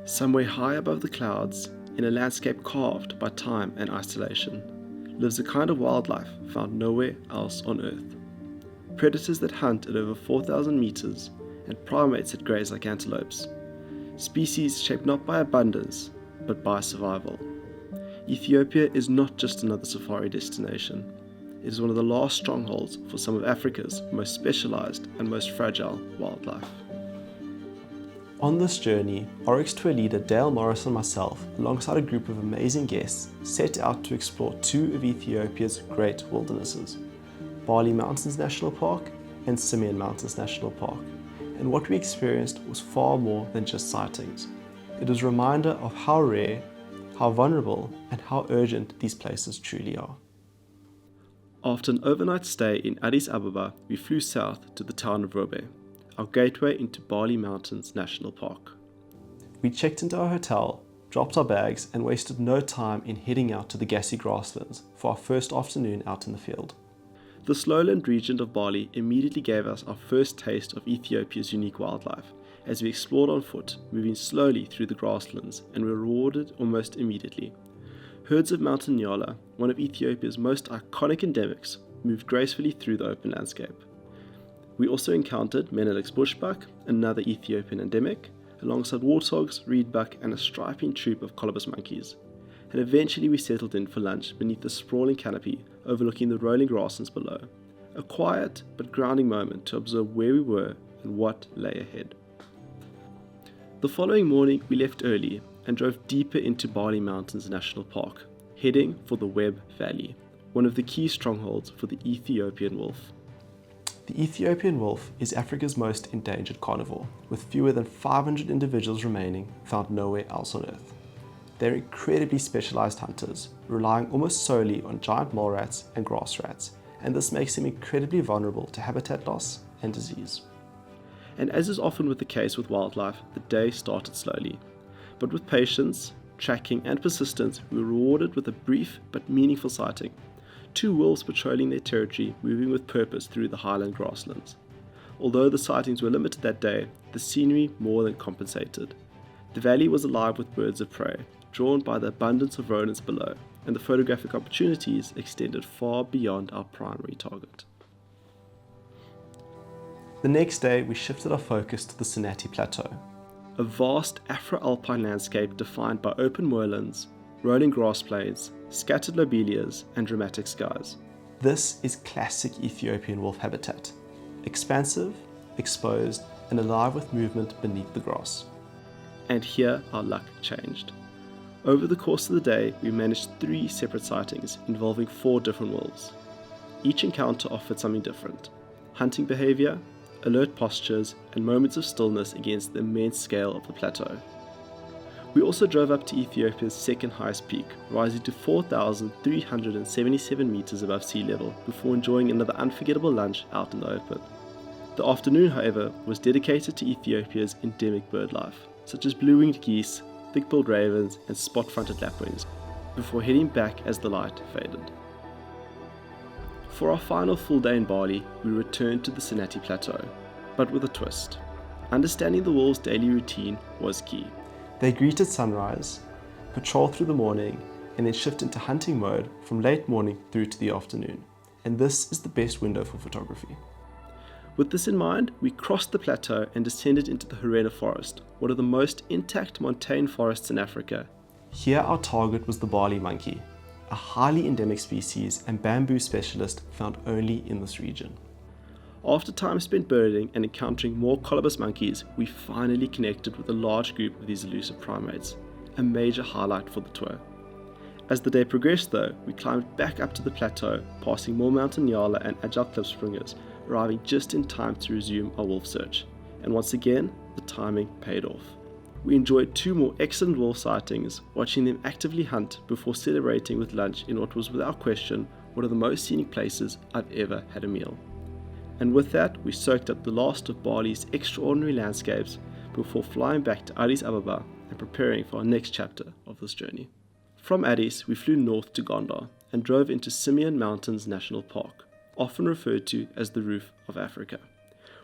Somewhere high above the clouds, in a landscape carved by time and isolation, lives a kind of wildlife found nowhere else on Earth. Predators that hunt at over 4,000 meters and primates that graze like antelopes. Species shaped not by abundance, but by survival. Ethiopia is not just another safari destination. It is one of the last strongholds for some of Africa's most specialized and most fragile wildlife. On this journey, ORYX tour leader Dale Morris and myself, alongside a group of amazing guests, set out to explore two of Ethiopia's great wildernesses, Bale Mountains National Park and Simien Mountains National Park. And what we experienced was far more than just sightings. It was a reminder of how rare, how vulnerable, and how urgent these places truly are. After an overnight stay in Addis Ababa, we flew south to the town of Robe, our gateway into Bale Mountains National Park. We checked into our hotel, dropped our bags, and wasted no time in heading out to the gassy grasslands for our first afternoon out in the field. The slowland region of Bale immediately gave us our first taste of Ethiopia's unique wildlife, as we explored on foot, moving slowly through the grasslands, and were rewarded almost immediately. Herds of mountain nyala, one of Ethiopia's most iconic endemics, moved gracefully through the open landscape. We also encountered Menelik's bushbuck, another Ethiopian endemic, alongside warthogs, reedbuck, and a striping troop of colobus monkeys. And eventually we settled in for lunch beneath the sprawling canopy overlooking the rolling grasslands below. A quiet but grounding moment to observe where we were and what lay ahead. The following morning we left early and drove deeper into Bale Mountains National Park, heading for the Webb Valley, one of the key strongholds for the Ethiopian wolf. The Ethiopian wolf is Africa's most endangered carnivore, with fewer than 500 individuals remaining found nowhere else on Earth. They're incredibly specialized hunters, relying almost solely on giant mole rats and grass rats, and this makes them incredibly vulnerable to habitat loss and disease. And as is often with the case with wildlife, the day started slowly. But with patience, tracking, and persistence, we were rewarded with a brief but meaningful sighting. Two wolves patrolling their territory, moving with purpose through the highland grasslands. Although the sightings were limited that day, the scenery more than compensated. The valley was alive with birds of prey, drawn by the abundance of rodents below, and the photographic opportunities extended far beyond our primary target. The next day, we shifted our focus to the Sinati Plateau, a vast Afro-alpine landscape defined by open moorlands, rolling grass plains, scattered lobelias, and dramatic skies. This is classic Ethiopian wolf habitat, expansive, exposed, and alive with movement beneath the grass. And here our luck changed. Over the course of the day, we managed 3 separate sightings involving 4 different wolves. Each encounter offered something different: hunting behavior, alert postures, and moments of stillness against the immense scale of the plateau. We also drove up to Ethiopia's second highest peak, rising to 4,377 meters above sea level before enjoying another unforgettable lunch out in the open. The afternoon, however, was dedicated to Ethiopia's endemic birdlife, such as blue-winged geese, thick-billed ravens, and spot-fronted lapwings, before heading back as the light faded. For our final full day in Bale, we returned to the Sinati Plateau, but with a twist. Understanding the wolves' daily routine was key. They greet at sunrise, patrol through the morning, and then shift into hunting mode from late morning through to the afternoon. And this is the best window for photography. With this in mind, we crossed the plateau and descended into the Huerena forest, one of the most intact montane forests in Africa. Here our target was the Bale monkey, a highly endemic species and bamboo specialist found only in this region. After time spent birding and encountering more colobus monkeys, we finally connected with a large group of these elusive primates, a major highlight for the tour. As the day progressed though, we climbed back up to the plateau, passing more mountain nyala and agile cliff springers, arriving just in time to resume our wolf search. And once again, the timing paid off. We enjoyed 2 more excellent wolf sightings, watching them actively hunt before celebrating with lunch in what was without question one of the most scenic places I've ever had a meal. And with that, we soaked up the last of Bali's extraordinary landscapes before flying back to Addis Ababa and preparing for our next chapter of this journey. From Addis, we flew north to Gondar and drove into Simien Mountains National Park, often referred to as the Roof of Africa.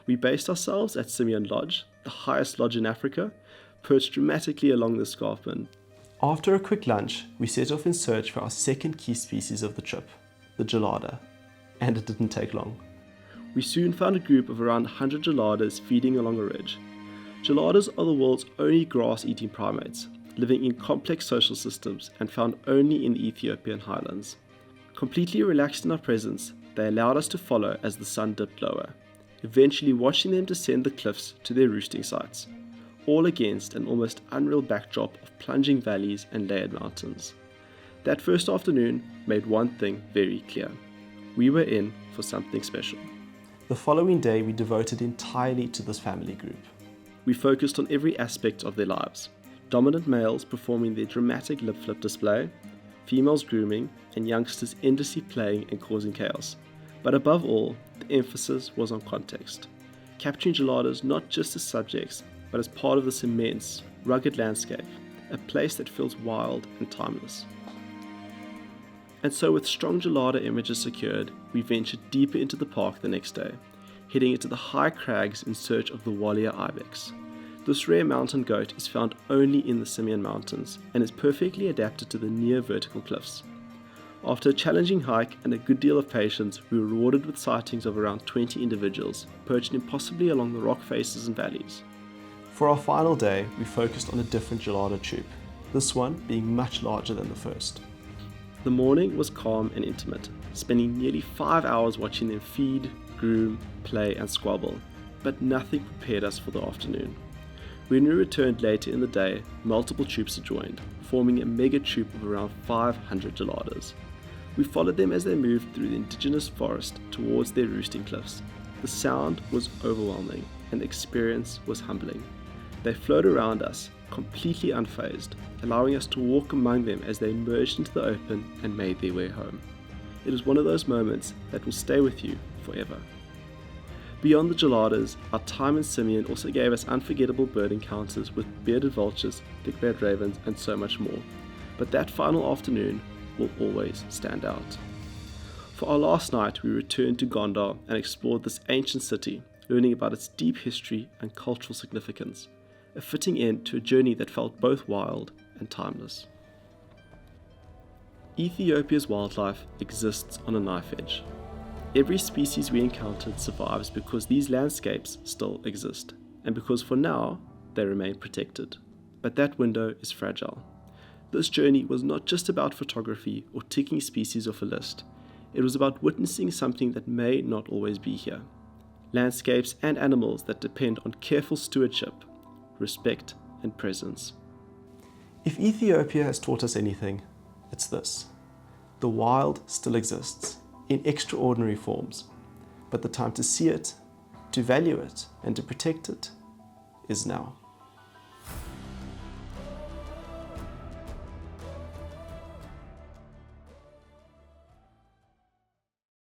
We based ourselves at Simien Lodge, the highest lodge in Africa, perched dramatically along the escarpment. After a quick lunch, we set off in search for our second key species of the trip, the gelada, and it didn't take long. We soon found a group of around 100 geladas feeding along a ridge. Geladas are the world's only grass-eating primates, living in complex social systems and found only in the Ethiopian highlands. Completely relaxed in our presence, they allowed us to follow as the sun dipped lower, eventually watching them descend the cliffs to their roosting sites, all against an almost unreal backdrop of plunging valleys and layered mountains. That first afternoon made one thing very clear. We were in for something special. The following day we devoted entirely to this family group. We focused on every aspect of their lives. Dominant males performing their dramatic lip flip display, females grooming, and youngsters endlessly playing and causing chaos. But above all, the emphasis was on context, capturing geladas not just as subjects, but as part of this immense, rugged landscape, a place that feels wild and timeless. And so with strong gelada images secured, we ventured deeper into the park the next day, heading into the high crags in search of the Walia ibex. This rare mountain goat is found only in the Simien Mountains and is perfectly adapted to the near vertical cliffs. After a challenging hike and a good deal of patience, we were rewarded with sightings of around 20 individuals, perched impossibly along the rock faces and valleys. For our final day, we focused on a different gelada troop, this one being much larger than the first. The morning was calm and intimate, spending nearly 5 hours watching them feed, groom, play and squabble, but nothing prepared us for the afternoon. When we returned later in the day, multiple troops had joined, forming a mega troop of around 500 geladas. We followed them as they moved through the indigenous forest towards their roosting cliffs. The sound was overwhelming and the experience was humbling. They flowed around us, completely unfazed, allowing us to walk among them as they emerged into the open and made their way home. It was one of those moments that will stay with you forever. Beyond the geladas, our time in Simien also gave us unforgettable bird encounters with bearded vultures, thick-backed ravens, and so much more. But that final afternoon will always stand out. For our last night, we returned to Gondar and explored this ancient city, learning about its deep history and cultural significance, a fitting end to a journey that felt both wild and timeless. Ethiopia's wildlife exists on a knife edge. Every species we encountered survives because these landscapes still exist, and because for now, they remain protected. But that window is fragile. This journey was not just about photography or ticking species off a list. It was about witnessing something that may not always be here. Landscapes and animals that depend on careful stewardship, respect and presence. If Ethiopia has taught us anything, it's this. The wild still exists, in extraordinary forms, but the time to see it, to value it, and to protect it is now.